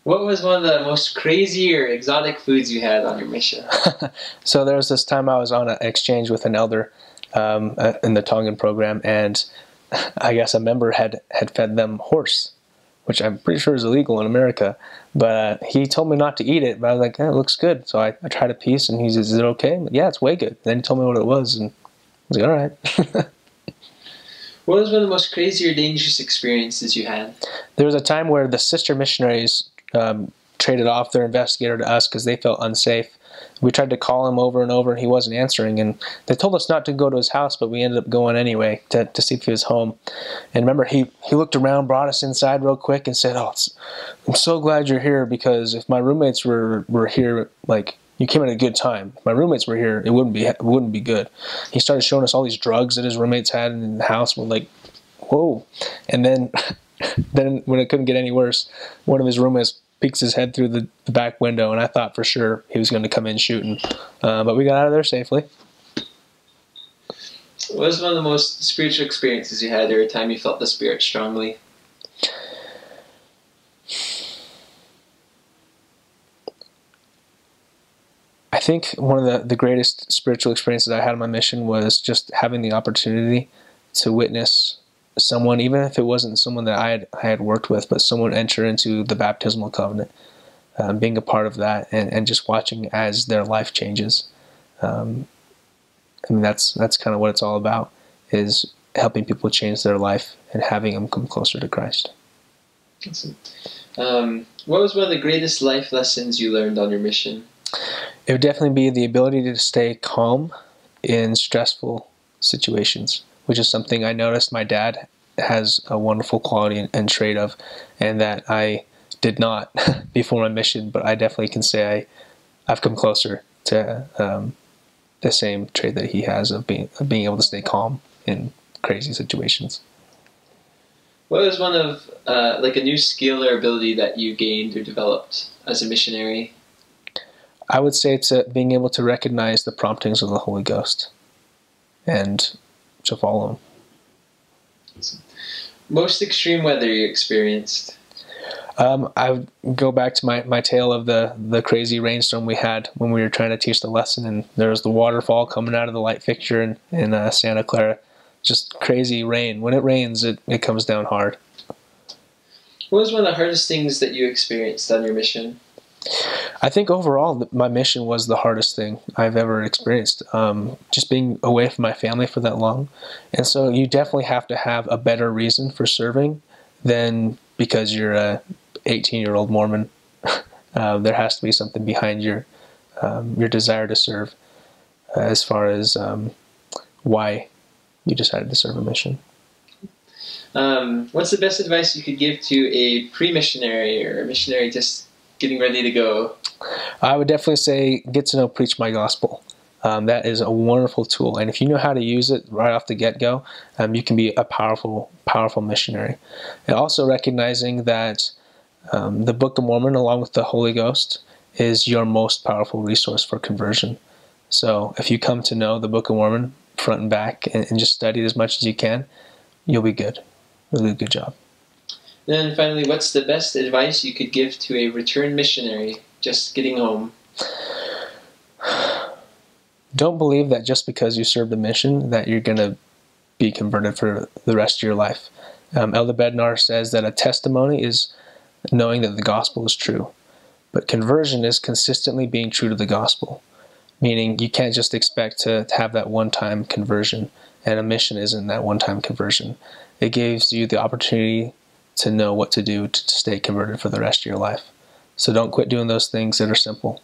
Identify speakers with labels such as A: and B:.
A: What was one of the most crazy or exotic foods you had on your mission?
B: So there was this time I was on an exchange with an elder in the Tongan program, and I guess a member had fed them horse, which I'm pretty sure is illegal in America. But he told me not to eat it, but I was like, it looks good. So I tried a piece, and he says, is it okay? Like, yeah, it's way good. And then he told me what it was, and I was like, all right.
A: What was one of the most crazy or dangerous experiences you had?
B: There was a time where the sister missionaries traded off their investigator to us because they felt unsafe. We tried to call him over and over, and he wasn't answering. And they told us not to go to his house, but we ended up going anyway to see if he was home. And remember, he looked around, brought us inside real quick, and said, "Oh, I'm so glad you're here, because if my roommates were here, like, you came at a good time. If my roommates were here, it wouldn't be good." He started showing us all these drugs that his roommates had in the house. We're like, whoa. And then when it couldn't get any worse, one of his roommates peeks his head through the back window, and I thought for sure he was going to come in shooting. But we got out of there safely.
A: What was one of the most spiritual experiences you had, or a time you felt the Spirit strongly?
B: I think one of the greatest spiritual experiences I had on my mission was just having the opportunity to witness someone, even if it wasn't someone that I had worked with, but someone enter into the baptismal covenant, being a part of that, and just watching as their life changes. I mean, that's kind of what it's all about, is helping people change their life and having them come closer to Christ.
A: Awesome. What was one of the greatest life lessons you learned on your mission?
B: It would definitely be the ability to stay calm in stressful situations, which is something I noticed my dad has a wonderful quality and trait of, and that I did not before my mission, but I definitely can say I've come closer to the same trait that he has of being able to stay calm in crazy situations.
A: What was one of like a new skill or ability that you gained or developed as a missionary?
B: I would say it's being able to recognize the promptings of the Holy Ghost and to follow them.
A: Most extreme weather you experienced?
B: I would go back to my tale of the crazy rainstorm we had when we were trying to teach the lesson, and there was the waterfall coming out of the light fixture in Santa Clara. Just crazy rain. When it rains, it comes down hard.
A: What was one of the hardest things that you experienced on your mission?
B: I think overall my mission was the hardest thing I've ever experienced, just being away from my family for that long. And so you definitely have to have a better reason for serving than because you're a 18-year-old Mormon. There has to be something behind your desire to serve, as far as why you decided to serve a mission.
A: What's the best advice you could give to a pre-missionary or a missionary just getting ready to go?
B: I would definitely say get to know Preach My Gospel. That is a wonderful tool, and if you know how to use it right off the get-go, you can be a powerful missionary. And also recognizing that the Book of Mormon, along with the Holy Ghost, is your most powerful resource for conversion. So if you come to know the Book of Mormon front and back and just study it as much as you can, you'll be good. You'll do a good job.
A: And then finally, what's the best advice you could give to a returned missionary just getting home?
B: Don't believe that just because you served a mission that you're going to be converted for the rest of your life. Elder Bednar says that a testimony is knowing that the gospel is true, but conversion is consistently being true to the gospel, meaning you can't just expect to have that one-time conversion, and a mission isn't that one-time conversion. It gives you the opportunity to know what to do to stay converted for the rest of your life. So don't quit doing those things that are simple.